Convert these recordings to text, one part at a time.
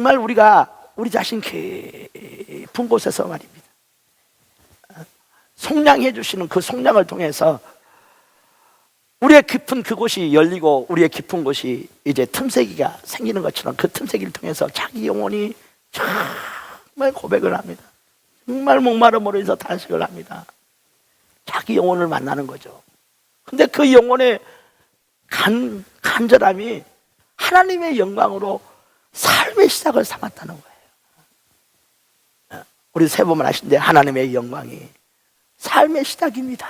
정말 우리가 우리 자신 깊은 곳에서 말입니다, 속량해 주시는 그 속량을 통해서 우리의 깊은 그곳이 열리고 우리의 깊은 곳이 이제 틈새기가 생기는 것처럼 그 틈새기를 통해서 자기 영혼이 정말 고백을 합니다. 정말 목마름으로 단식을 합니다. 자기 영혼을 만나는 거죠. 근데 그 영혼의 간절함이 하나님의 영광으로 삶의 시작을 삼았다는 거예요. 우리 세 번만 하신데 하나님의 영광이 삶의 시작입니다.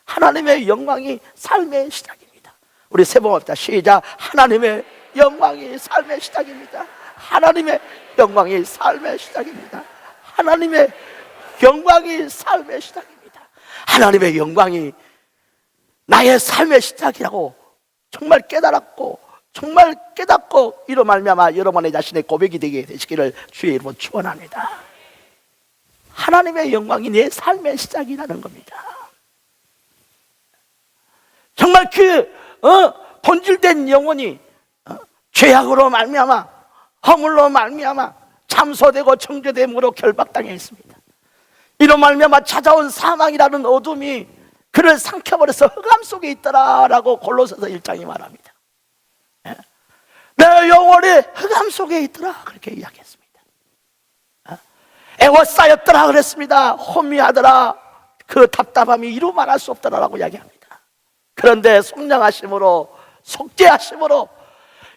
하나님의 영광이 삶의 시작입니다. 우리 세 번 합시다. 시작. 하나님의 영광이 삶의 시작입니다. 하나님의 영광이 삶의 시작입니다. 하나님의 영광이 삶의 시작입니다. 하나님의 영광이 나의 삶의 시작이라고 정말 깨달았고 정말 깨닫고 이로 말미암아 여러분의 자신의 고백이 되게 되시기를 주의 이름으로 축원합니다. 하나님의 영광이 내 삶의 시작이라는 겁니다. 정말 본질된 영혼이 죄악으로 말미암아 허물로 말미암아 참소되고 정죄됨으로 결박당해 있습니다. 이로 말미암아 찾아온 사망이라는 어둠이 그를 삼켜버려서 흑암 속에 있더라라고 골로새서 1장이 말합니다. 내 영혼이 흑암 속에 있더라 그렇게 이야기했습니다. 애워싸였더라 그랬습니다. 혼미하더라, 그 답답함이 이루 말할 수 없더라라고 이야기합니다. 그런데 속량하심으로 속죄하심으로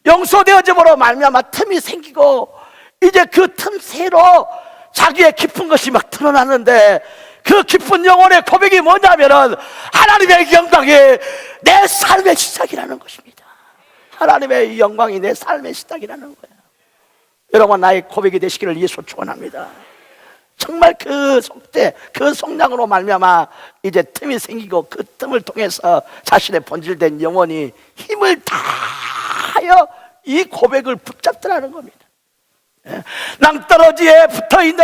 용서되어짐으로 말미암아 틈이 생기고 이제 그 틈새로 자기의 깊은 것이 막 드러나는데 그 깊은 영혼의 고백이 뭐냐면은 하나님의 영광이 내 삶의 시작이라는 것입니다. 하나님의 영광이 내 삶의 시작이라는 거예요. 여러분, 나의 고백이 되시기를 예수 축원합니다. 정말 그 속죄, 그 속량으로 말미암아 이제 틈이 생기고 그 틈을 통해서 자신의 본질된 영혼이 힘을 다하여 이 고백을 붙잡더라는 겁니다. 낭떠러지에 붙어있는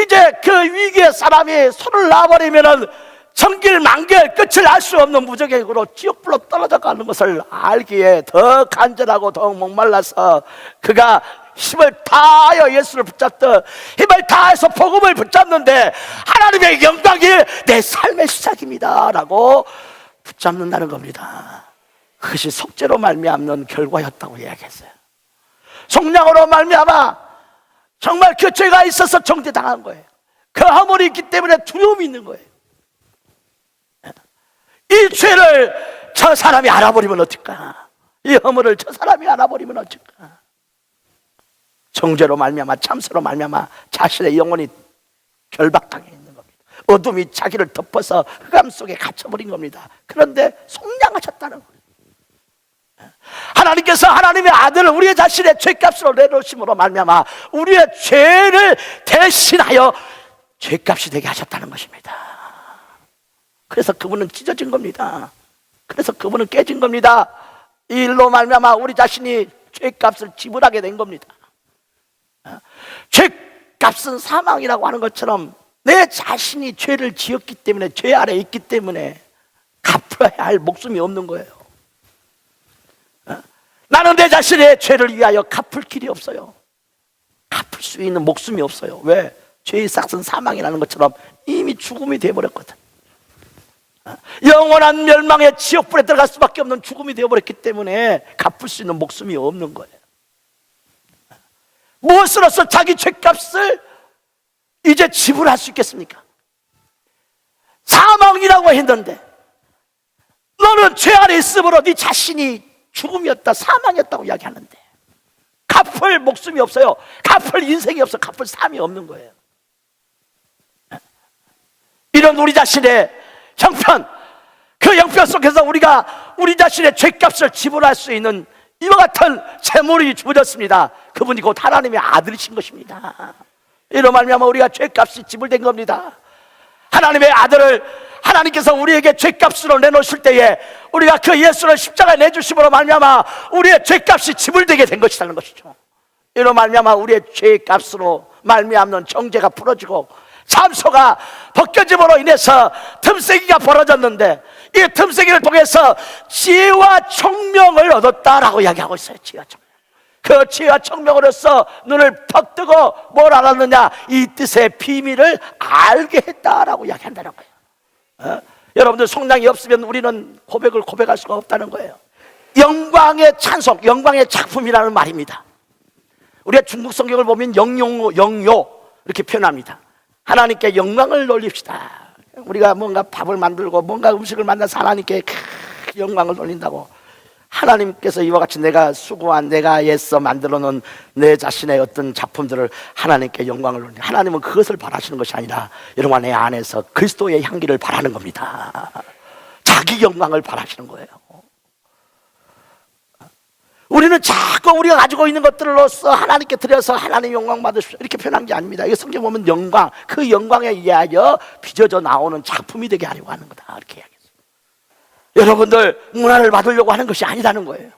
이제 그 위기의 사람이 손을 놔버리면은 정길 만길 끝을 알 수 없는 무적액으로 지옥불로 떨어져 가는 것을 알기에 더 간절하고 더 목말라서 그가 힘을 다하여 예수를 붙잡듯 힘을 다해서 복음을 붙잡는데 하나님의 영광이 내 삶의 시작입니다 라고 붙잡는다는 겁니다. 그것이 속죄로 말미암는 결과였다고 이야기했어요. 속량으로 말미암아 정말 그 죄가 있어서 정죄당한 거예요. 그 허물이 있기 때문에 두려움이 있는 거예요. 이 죄를 저 사람이 알아버리면 어떨까? 이 허물을 저 사람이 알아버리면 어떨까? 정죄로 말미암아 참소로 말미암아 자신의 영혼이 결박당해 있는 겁니다. 어둠이 자기를 덮어서 흑암 속에 갇혀버린 겁니다. 그런데 속량하셨다는 거예요. 하나님께서 하나님의 아들을 우리의 자신의 죄값으로 내놓으심으로 말미암아 우리의 죄를 대신하여 죄값이 되게 하셨다는 것입니다. 그래서 그분은 찢어진 겁니다. 그래서 그분은 깨진 겁니다. 이 일로 말미암아 우리 자신이 죄값을 지불하게 된 겁니다. 죄값은 사망이라고 하는 것처럼 내 자신이 죄를 지었기 때문에 죄 아래 있기 때문에 갚아야 할 목숨이 없는 거예요. 나는 내 자신의 죄를 위하여 갚을 길이 없어요. 갚을 수 있는 목숨이 없어요. 왜? 죄의 삭은 사망이라는 것처럼 이미 죽음이 되어버렸거든. 영원한 멸망의 지옥불에 들어갈 수밖에 없는 죽음이 되어버렸기 때문에 갚을 수 있는 목숨이 없는 거예요. 무엇으로서 자기 죄값을 이제 지불할 수 있겠습니까? 사망이라고 했는데 너는 죄 안에 있으므로 네 자신이 죽음이었다, 사망이었다고 이야기하는데 갚을 목숨이 없어요. 갚을 인생이 없어. 갚을 삶이 없는 거예요. 이런 우리 자신의 형편, 그 형편 속에서 우리가 우리 자신의 죄값을 지불할 수 있는 이와 같은 재물이 주어졌습니다. 그분이 곧 하나님의 아들이신 것입니다. 이로 말미암아 우리가 죄값이 지불된 겁니다. 하나님의 아들을 하나님께서 우리에게 죄값으로 내놓으실 때에 우리가 그 예수를 십자가에 내주심으로 말미암아 우리의 죄값이 지불되게 된 것이라는 것이죠. 이로 말미암아 우리의 죄값으로 말미암는 정죄가 풀어지고 참소가 벗겨짐으로 인해서 틈새기가 벌어졌는데 이 틈새기를 통해서 지혜와 총명을 얻었다라고 이야기하고 있어요. 지혜와 총명. 그 지혜와 청명으로서 눈을 퍽 뜨고 뭘 알았느냐? 이 뜻의 비밀을 알게 했다라고 이야기한다는 거예요. 여러분들 속량이 없으면 우리는 고백을 고백할 수가 없다는 거예요. 영광의 찬송, 영광의 작품이라는 말입니다. 우리가 중국 성경을 보면 영요 이렇게 표현합니다. 하나님께 영광을 돌립시다. 우리가 뭔가 밥을 만들고 뭔가 음식을 만나서 하나님께 영광을 돌린다고. 하나님께서 이와 같이 내가 수고한, 내가 애써 만들어 놓은 내 자신의 어떤 작품들을 하나님께 영광을 돌린다. 하나님은 그것을 바라시는 것이 아니라 여러분 내 안에서 그리스도의 향기를 바라는 겁니다. 자기 영광을 바라시는 거예요. 우리는 자꾸 우리가 가지고 있는 것들로서 하나님께 드려서 하나님 영광 받으십시오 이렇게 표현한 게 아닙니다. 이게 성경 보면 영광, 그 영광에 의하여 빚어져 나오는 작품이 되게 하려고 하는 거다 이렇게 이야기했어요. 여러분들 문화를 받으려고 하는 것이 아니라는 거예요.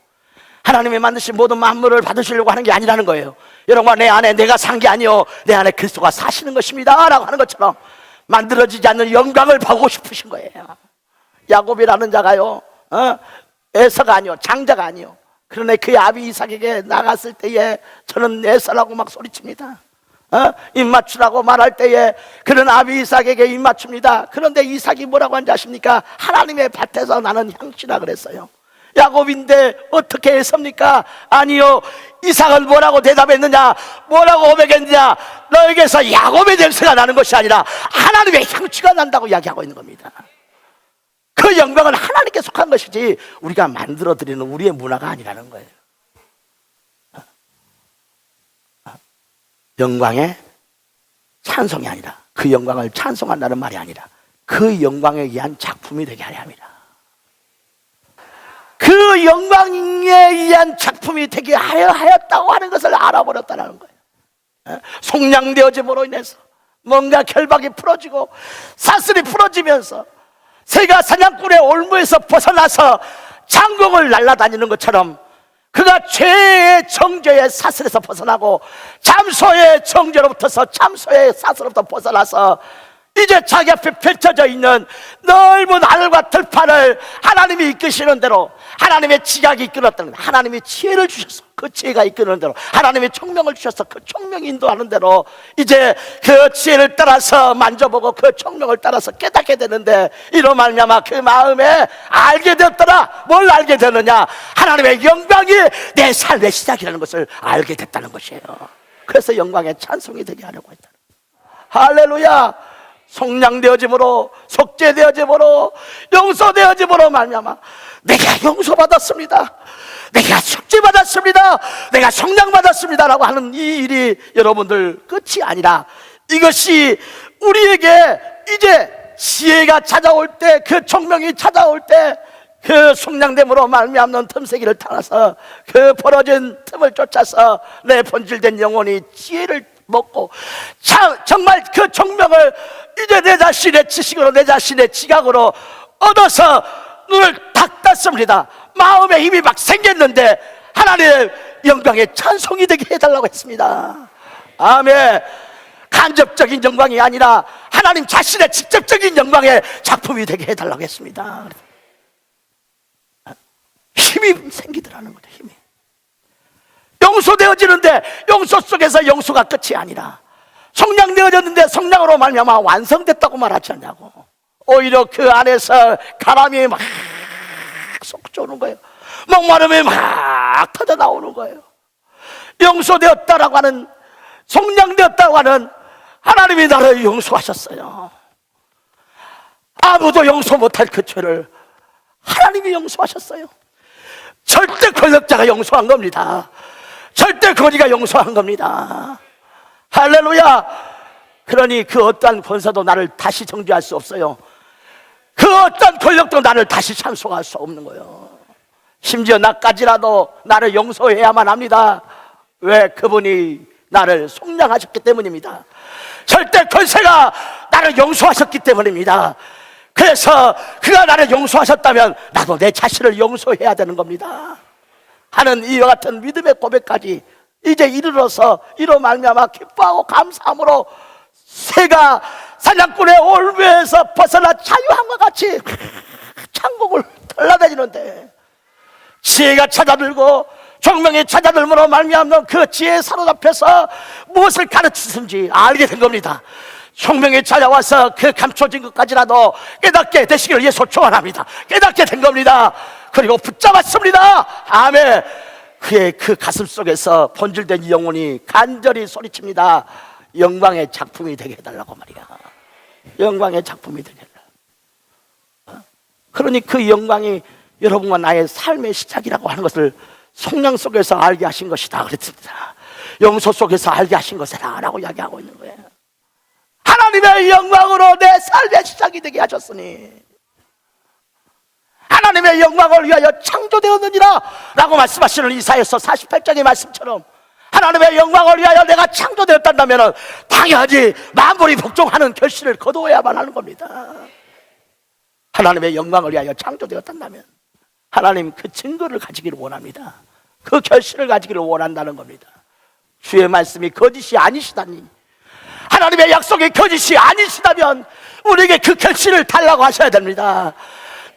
하나님이 만드신 모든 만물을 받으시려고 하는 게 아니라는 거예요. 여러분 내 안에 내가 산 게 아니요 내 안에 그리스도가 사시는 것입니다 라고 하는 것처럼 만들어지지 않는 영광을 보고 싶으신 거예요. 야곱이라는 자가요 에서가 아니요 장자가 아니요, 그러나 그의 아비 이삭에게 나갔을 때에 저는 에서라고 막 소리칩니다. 입 맞추라고 말할 때에 그는 아비 이삭에게 입 맞춥니다. 그런데 이삭이 뭐라고 하는지 아십니까? 하나님의 밭에서 나는 향취라 그랬어요. 야곱인데 어떻게 에서입니까? 아니요, 이삭은 뭐라고 대답했느냐? 뭐라고 고백했느냐? 너에게서 야곱의 냄새가 나는 것이 아니라 하나님의 향취가 난다고 이야기하고 있는 겁니다. 그 영광은 하나님께 속한 것이지 우리가 만들어드리는 우리의 문화가 아니라는 거예요. 영광의 찬송이 아니라, 그 영광을 찬송한다는 말이 아니라 그 영광에 의한 작품이 되게 하려 합니다. 그 영광에 의한 작품이 되게 하였다고 하는 것을 알아버렸다는 거예요. 속량되어짐으로 인해서 뭔가 결박이 풀어지고 사슬이 풀어지면서 새가 사냥꾼의 올무에서 벗어나서 장공을 날아다니는 것처럼 그가 죄의 정죄의 사슬에서 벗어나고 참소의 정죄로부터서 참소의 사슬로부터 벗어나서 이제 자기 앞에 펼쳐져 있는 넓은 하늘과 들판을 하나님이 이끄시는 대로, 하나님의 지각이 이끌었던, 하나님이 지혜를 주셔서 그 지혜가 이끄는 대로, 하나님의 총명을 주셔서 그 총명이 인도하는 대로 이제 그 지혜를 따라서 만져보고 그 총명을 따라서 깨닫게 되는데, 이로 말미암아 그 마음에 알게 되었더라. 뭘 알게 되느냐? 하나님의 영광이 내 삶의 시작이라는 것을 알게 됐다는 것이에요. 그래서 영광의 찬송이 되게 하려고 했다. 할렐루야. 속량되어짐으로, 속죄되어짐으로, 용서되어짐으로 말미암아 내가 용서받았습니다, 내가 속죄받았습니다, 내가 속량받았습니다 라고 하는 이 일이 여러분들 끝이 아니라, 이것이 우리에게 이제 지혜가 찾아올 때, 그 총명이 찾아올 때, 그 속량됨으로 말미암는 틈새기를 타서 그 벌어진 틈을 쫓아서 내 본질된 영혼이 지혜를 먹고 정말 그 총명을 이제 내 자신의 지식으로, 내 자신의 지각으로 얻어서 눈을 딱 떴습니다. 마음에 힘이 막 생겼는데 하나님의 영광의 찬송이 되게 해달라고 했습니다. 아멘. 간접적인 영광이 아니라 하나님 자신의 직접적인 영광의 작품이 되게 해달라고 했습니다. 힘이 생기더라는 거죠. 힘이 용서되어지는데 용서 속에서 용서가 끝이 아니라 속량되어졌는데 속량으로 말미암아 완성됐다고 말하지 않냐고. 오히려 그 안에서 가람이 막 솟구쳐오는 거예요. 목마름이 막 터져 나오는 거예요. 용서되었다라고 하는, 속량되었다고 하는, 하나님이 나를 용서하셨어요. 아무도 용서 못할 그 죄를 하나님이 용서하셨어요. 절대 권력자가 용서한 겁니다. 절대 거지가 용서한 겁니다. 할렐루야. 그러니 그 어떠한 권세도 나를 다시 정죄할 수 없어요. 그 어떠한 권력도 나를 다시 찬송할 수 없는 거예요. 심지어 나까지라도 나를 용서해야만 합니다. 왜? 그분이 나를 속량하셨기 때문입니다. 절대 권세가 나를 용서하셨기 때문입니다. 그래서 그가 나를 용서하셨다면 나도 내 자신을 용서해야 되는 겁니다 하는 이와 같은 믿음의 고백까지 이제 이르러서 이로 말미암아 기뻐하고 감사함으로 새가 사냥꾼의 올무에서 벗어나 자유함과 같이 창공을 돌아다니는데 지혜가 찾아들고 총명이 찾아들므로 말미암는 그 지혜에 사로잡혀서 무엇을 가르치든지 알게 된 겁니다. 총명이 찾아와서 그 감춰진 것까지라도 깨닫게 되시기를 예수 축원합니다. 깨닫게 된 겁니다. 그리고 붙잡았습니다. 아멘. 그의 그 가슴 속에서 본질된 영혼이 간절히 소리칩니다. 영광의 작품이 되게 해달라고 말이야. 영광의 작품이 되게 해달라. 그러니 그 영광이 여러분과 나의 삶의 시작이라고 하는 것을 성령 속에서 알게 하신 것이다 그랬습니다. 영소 속에서 알게 하신 것이다 라고 이야기하고 있는 거예요. 하나님의 영광으로 내 삶의 시작이 되게 하셨으니 하나님의 영광을 위하여 창조되었느니라 라고 말씀하시는 이사야서 48장의 말씀처럼 하나님의 영광을 위하여 내가 창조되었다면 당연히 만물이 복종하는 결실을 거두어야만 하는 겁니다. 하나님의 영광을 위하여 창조되었다면 하나님 그 증거를 가지기를 원합니다. 그 결실을 가지기를 원한다는 겁니다. 주의 말씀이 거짓이 아니시다니, 하나님의 약속이 거짓이 아니시다면 우리에게 그 결실을 달라고 하셔야 됩니다.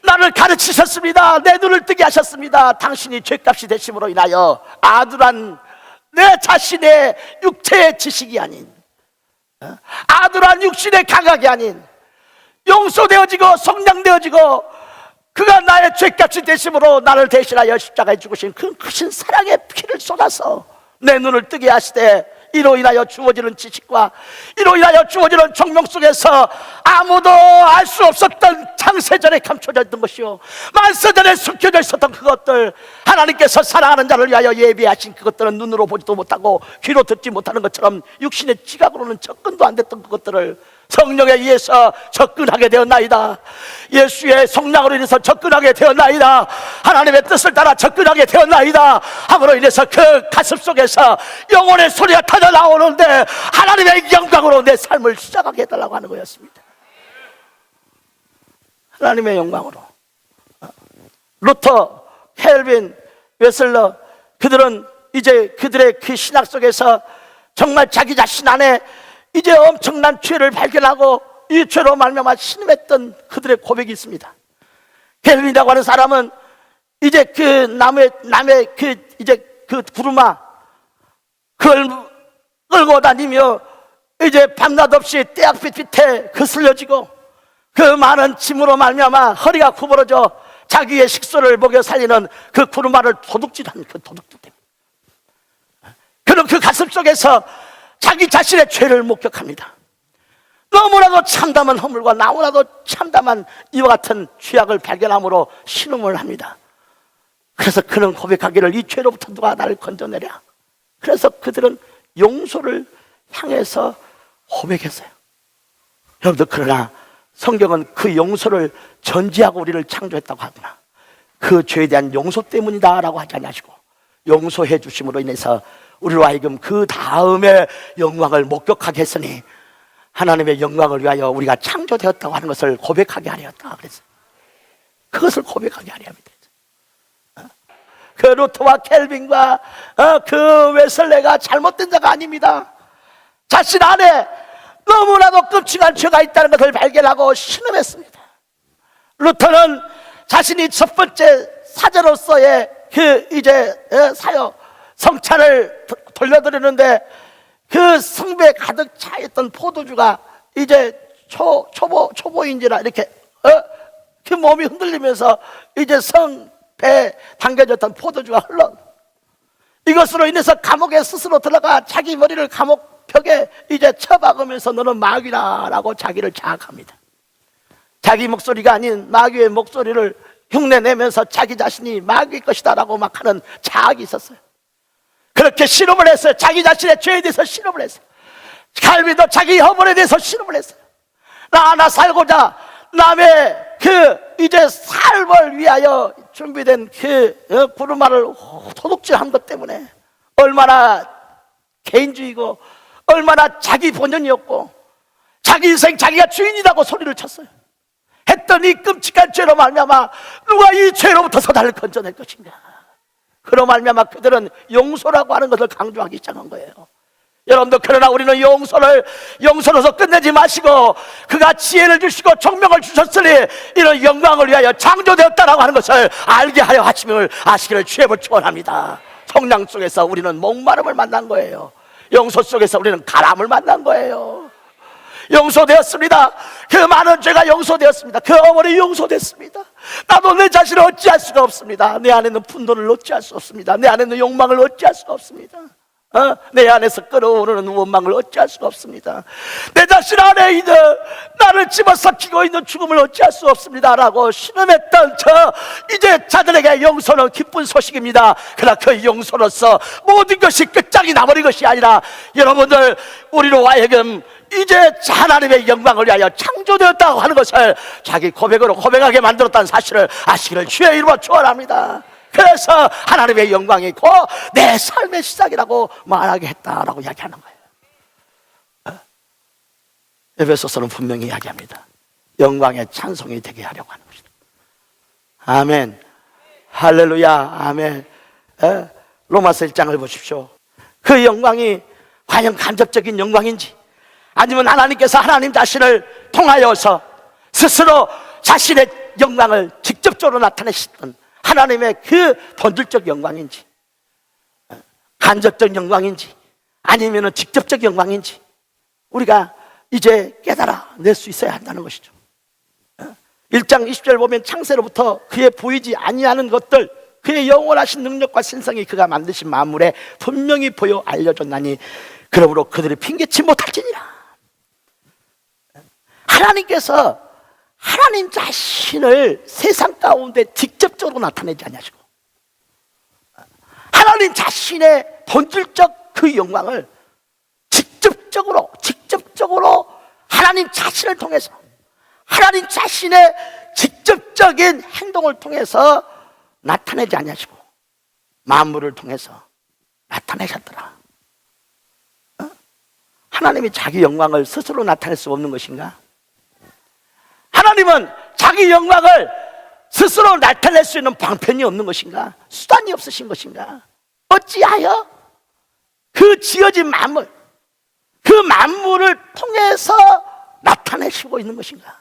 나를 가르치셨습니다. 내 눈을 뜨게 하셨습니다. 당신이 죄값이 되심으로 인하여 아두란 내 자신의 육체의 지식이 아닌, 아두란 육신의 감각이 아닌 용서되어지고 성량되어지고 그가 나의 죄값이 되심으로 나를 대신하여 십자가에 죽으신 그 크신 사랑의 피를 쏟아서 내 눈을 뜨게 하시되 이로 인하여 주어지는 지식과 이로 인하여 주어지는 총명 속에서 아무도 알 수 없었던 창세전에 감춰져 있던 것이요 만세전에 숨겨져 있었던 그것들, 하나님께서 사랑하는 자를 위하여 예비하신 그것들은 눈으로 보지도 못하고 귀로 듣지 못하는 것처럼 육신의 지각으로는 접근도 안 됐던 그것들을 성령에 의해서 접근하게 되었나이다. 예수의 성령으로 인해서 접근하게 되었나이다. 하나님의 뜻을 따라 접근하게 되었나이다 함으로 인해서 그 가슴 속에서 영혼의 소리가 터져 나오는데 하나님의 영광으로 내 삶을 시작하게 해달라고 하는 거였습니다. 하나님의 영광으로. 루터, 켈빈, 웨슬러, 그들은 이제 그들의 그 신학 속에서 정말 자기 자신 안에 이제 엄청난 죄를 발견하고 이 죄로 말미암아 신음했던 그들의 고백이 있습니다. 켈빈이라고 하는 사람은 이제 그 남의 그 이제 그 구루마 그걸 끌고 다니며 이제 밤낮 없이 떼약빛 밑에 거슬려지고 그 많은 짐으로 말미암아 허리가 구부러져 자기의 식소를 먹여 살리는 그 구루마를 도둑질하는 그 도둑들 때문에 그는 그 가슴 속에서 자기 자신의 죄를 목격합니다. 너무나도 참담한 허물과 너무나도 참담한 이와 같은 죄악을 발견함으로 신음을 합니다. 그래서 그는 고백하기를 이 죄로부터 누가 나를 건져내랴. 그래서 그들은 용서를 향해서 고백했어요. 여러분들, 그러나 성경은 그 용서를 전제하고 우리를 창조했다고 하구나, 그 죄에 대한 용서 때문이다 라고 하지 않으시고 용서해 주심으로 인해서 우리로 하여금 그 다음에 영광을 목격하게 했으니 하나님의 영광을 위하여 우리가 창조되었다고 하는 것을 고백하게 하려였다 그랬어요. 그것을 고백하게 하려 합니다. 그 루터와 켈빈과 그 웨슬레가 잘못된 자가 아닙니다. 자신 안에 너무나도 끔찍한 죄가 있다는 것을 발견하고 신음했습니다. 루터는 자신이 첫 번째 사제로서의 그 이제 사역 성찬을 돌려드리는데 그 성배에 가득 차 있던 포도주가 이제 초보인지라 이렇게 그 몸이 흔들리면서 이제 성배에 담겨졌던 포도주가 흘러, 이것으로 인해서 감옥에 스스로 들어가 자기 머리를 감옥 벽에 이제 쳐박으면서 너는 마귀라라고 자기를 자학합니다. 자기 목소리가 아닌 마귀의 목소리를 흉내내면서 자기 자신이 마귀일 것이다 라고 막 하는 자학이 있었어요. 그렇게 실험을 했어요. 자기 자신의 죄에 대해서 실험을 했어요. 칼빈도 자기 허물에 대해서 실험을 했어요. 나 하나 살고자 남의 그 이제 삶을 위하여 준비된 그 구루마를 도둑질한 것 때문에 얼마나 개인주의고 얼마나 자기 본연이었고 자기 인생 자기가 주인이라고 소리를 쳤어요. 했더니 끔찍한 죄로 말미암아 누가 이 죄로부터 나를 건져낼 것인가. 그로 말미암아 그들은 용서라고 하는 것을 강조하기 시작한 거예요. 여러분들, 그러나 우리는 용서로서 끝내지 마시고 그가 지혜를 주시고 총명을 주셨으니 이런 영광을 위하여 창조되었다라고 하는 것을 알게 하여 하심을 아시기를 주의 법을 축원합니다. 성령 속에서 우리는 목마름을 만난 거예요. 영소 속에서 우리는 가람을 만난 거예요. 용서되었습니다. 그 많은 죄가 용서되었습니다. 그 어머니 용서됐습니다. 나도 내 자신을 어찌할 수가 없습니다. 내 안에 있는 분노를 어찌할 수 없습니다. 내 안에 있는 욕망을 어찌할 수가 없습니다. 내 안에서 끓어오르는 원망을 어찌할 수가 없습니다. 내 자신 안에 있는 나를 집어삼키고 있는 죽음을 어찌할 수 없습니다 라고 신음했던 저 이제 자들에게 용서는 기쁜 소식입니다. 그러나 그 용서로서 모든 것이 끝장이 나버린 것이 아니라 여러분들, 우리로 하여금 이제 하나님의 영광을 위하여 창조되었다고 하는 것을 자기 고백으로 고백하게 만들었다는 사실을 아시기를 주의 이름으로 축원합니다. 그래서 하나님의 영광이 곧 내 삶의 시작이라고 말하게 했다라고 이야기하는 거예요. 에베소서는 분명히 이야기합니다. 영광의 찬송이 되게 하려고 하는 것이다. 아멘, 할렐루야, 아멘. 로마서 1장을 보십시오. 그 영광이 과연 간접적인 영광인지, 아니면 하나님께서 하나님 자신을 통하여서 스스로 자신의 영광을 직접적으로 나타내시던 하나님의 그 본질적 영광인지, 간접적 영광인지, 아니면 직접적 영광인지 우리가 이제 깨달아낼 수 있어야 한다는 것이죠. 1장 20절 보면 창세로부터 그의 보이지 아니하는 것들, 그의 영원하신 능력과 신성이 그가 만드신 만물에 분명히 보여 알려졌나니 그러므로 그들이 핑계치 못할지니라. 하나님께서 하나님 자신을 세상 가운데 직접적으로 나타내지 않으시고 하나님 자신의 본질적 그 영광을 직접적으로 하나님 자신을 통해서, 하나님 자신의 직접적인 행동을 통해서 나타내지 않으시고 만물을 통해서 나타내셨더라. 하나님이 자기 영광을 스스로 나타낼 수 없는 것인가? 하나님은 자기 영광을 스스로 나타낼 수 있는 방편이 없는 것인가? 수단이 없으신 것인가? 어찌하여 그 지어진 만물, 그 만물을 통해서 나타내시고 있는 것인가?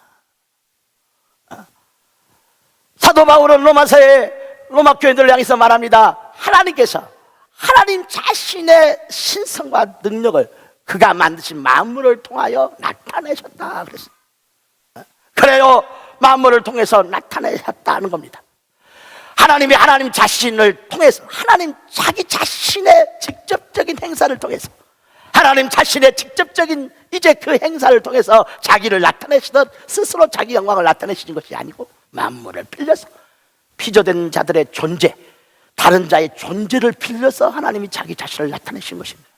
사도 바울은 로마서에 로마 교인들을 향해서 말합니다. 하나님께서 하나님 자신의 신성과 능력을 그가 만드신 만물을 통하여 나타내셨다 그랬어요. 그래요, 만물을 통해서 나타내셨다는 겁니다. 하나님이 하나님 자신을 통해서, 하나님 자기 자신의 직접적인 행사를 통해서, 하나님 자신의 직접적인 이제 그 행사를 통해서 자기를 나타내시듯 스스로 자기 영광을 나타내시는 것이 아니고 만물을 빌려서 피조된 자들의 존재, 다른 자의 존재를 빌려서 하나님이 자기 자신을 나타내신 것입니다.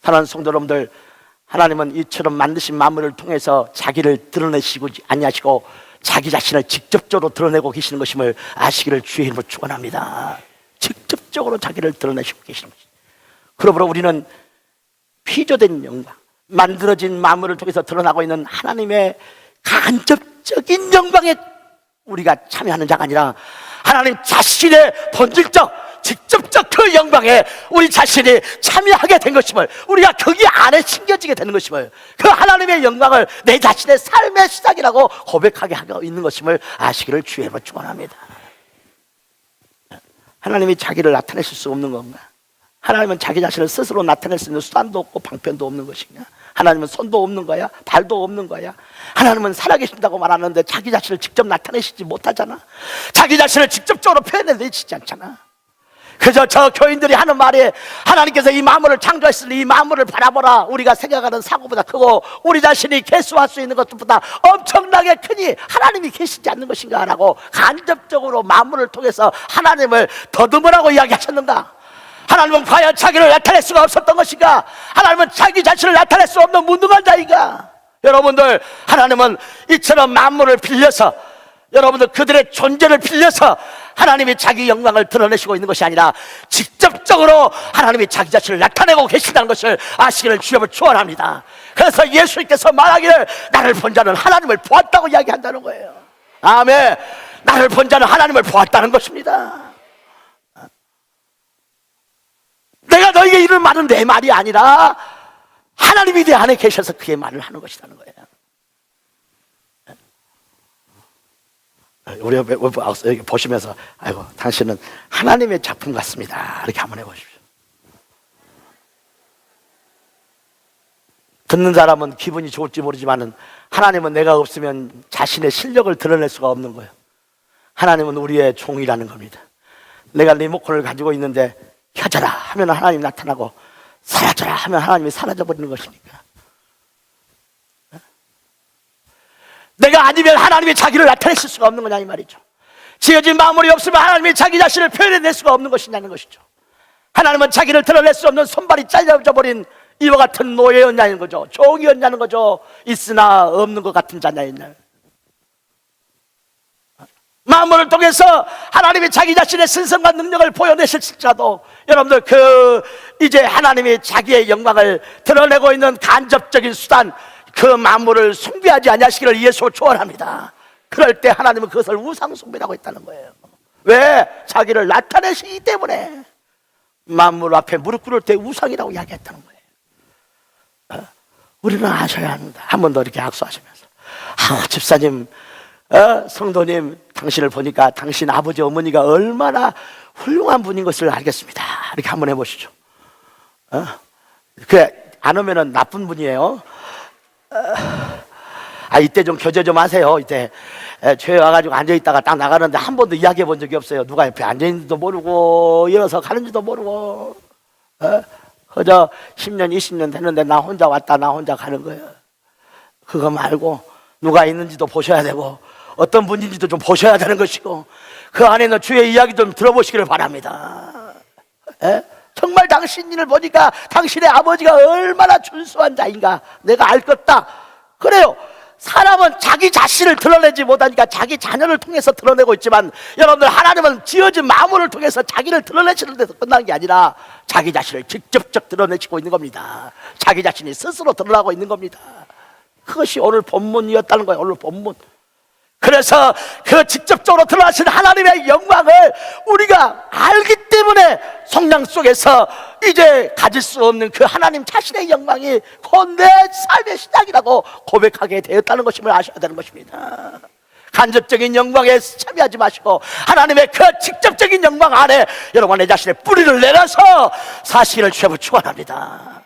사랑하는 성도 여러분들, 하나님은 이처럼 만드신 만물을 통해서 자기를 드러내시고 아니하시고 자기 자신을 직접적으로 드러내고 계시는 것임을 아시기를 주의 이름으로 축원합니다. 직접적으로 자기를 드러내시고 계시는 것입니다. 그러므로 우리는 피조된 영광, 만들어진 만물을 통해서 드러나고 있는 하나님의 간접적인 영광에 우리가 참여하는 자가 아니라 하나님 자신의 본질적 직접적 그 영광에 우리 자신이 참여하게 된 것임을, 우리가 거기 안에 심겨지게 되는 것임을, 그 하나님의 영광을 내 자신의 삶의 시작이라고 고백하게 하고 있는 것임을 아시기를 주의 이름으로 축원합니다. 하나님이 자기를 나타내실 수 없는 건가? 하나님은 자기 자신을 스스로 나타낼 수 있는 수단도 없고 방편도 없는 것이냐? 하나님은 손도 없는 거야? 발도 없는 거야? 하나님은 살아계신다고 말하는데 자기 자신을 직접 나타내시지 못하잖아. 자기 자신을 직접적으로 표현해내시지 않잖아. 그저 저 교인들이 하는 말이 하나님께서 이 만물을 창조하시니 이 만물을 바라보라, 우리가 생각하는 사고보다 크고 우리 자신이 계수할 수 있는 것보다 엄청나게 크니 하나님이 계시지 않는 것인가 라고 간접적으로 만물을 통해서 하나님을 더듬으라고 이야기하셨는가? 하나님은 과연 자기를 나타낼 수가 없었던 것인가? 하나님은 자기 자신을 나타낼 수 없는 무능한 자인가? 여러분들, 하나님은 이처럼 만물을 빌려서, 여러분들 그들의 존재를 빌려서 하나님이 자기 영광을 드러내시고 있는 것이 아니라 직접적으로 하나님이 자기 자신을 나타내고 계신다는 것을 아시기를 주여 축원합니다. 그래서 예수님께서 말하기를 나를 본 자는 하나님을 보았다고 이야기한다는 거예요. 아멘. 나를 본 자는 하나님을 보았다는 것입니다. 내가 너에게 이를 말은 내 말이 아니라 하나님이 내 안에 계셔서 그의 말을 하는 것이라는 거예요. 우리 여기 보시면서 아이고 당신은 하나님의 작품 같습니다 이렇게 한번 해보십시오. 듣는 사람은 기분이 좋을지 모르지만 하나님은 내가 없으면 자신의 실력을 드러낼 수가 없는 거예요. 하나님은 우리의 종이라는 겁니다. 내가 리모컨을 가지고 있는데 켜져라 하면 하나님이 나타나고 사라져라 하면 하나님이 사라져버리는 것이니까. 내가 아니면 하나님이 자기를 나타내실 수가 없는 거냐 이 말이죠. 지어진 마음이 없으면 하나님이 자기 자신을 표현해낼 수가 없는 것이냐는 것이죠. 하나님은 자기를 드러낼 수 없는 손발이 잘려져 버린 이와 같은 노예였냐는 거죠. 종이었냐는 거죠. 있으나 없는 것 같은 자냐였냐. 만물을 통해서 하나님이 자기 자신의 신성과 능력을 보여내실지라도 여러분들 이제 하나님이 자기의 영광을 드러내고 있는 간접적인 수단 그 만물을 숭배하지 아니하시기를 예수 초원합니다. 그럴 때 하나님은 그것을 우상 숭배라고 했다는 거예요. 왜? 자기를 나타내시기 때문에 만물 앞에 무릎 꿇을 때 우상이라고 이야기했다는 거예요. 우리는 아셔야 합니다. 한 번 더 이렇게 악수하시면서 집사님, 성도님, 당신을 보니까 당신 아버지 어머니가 얼마나 훌륭한 분인 것을 알겠습니다. 이렇게 한번 해보시죠. 안 오면은 나쁜 분이에요. 이때 좀 교제 좀 하세요. 이때 교회 와가지고 앉아있다가 딱 나가는데 한 번도 이야기해 본 적이 없어요. 누가 옆에 앉아있는지도 모르고 일어서 가는지도 모르고 그저 10년 20년 됐는데 나 혼자 왔다 나 혼자 가는 거예요. 그거 말고 누가 있는지도 보셔야 되고 어떤 분인지도 좀 보셔야 되는 것이고 그 안에는 주의 이야기 좀 들어보시기를 바랍니다. 정말 당신을 보니까 당신의 아버지가 얼마나 준수한 자인가 내가 알 것다. 그래요. 사람은 자기 자신을 드러내지 못하니까 자기 자녀를 통해서 드러내고 있지만 여러분들 하나님은 지어진 만물을 통해서 자기를 드러내시는 데서 끝난 게 아니라 자기 자신을 직접적 드러내시고 있는 겁니다. 자기 자신이 스스로 드러나고 있는 겁니다. 그것이 오늘 본문이었다는 거예요. 오늘 본문. 그래서 그 직접적으로 드러나신 하나님의 영광을 우리가 알기 때문에 성령 속에서 이제 가질 수 없는 그 하나님 자신의 영광이 곧 내 삶의 시작이라고 고백하게 되었다는 것임을 아셔야 되는 것입니다. 간접적인 영광에 참여하지 마시고 하나님의 그 직접적인 영광 안에 여러분 내 자신의 뿌리를 내려서 사실을 최고 축원합니다.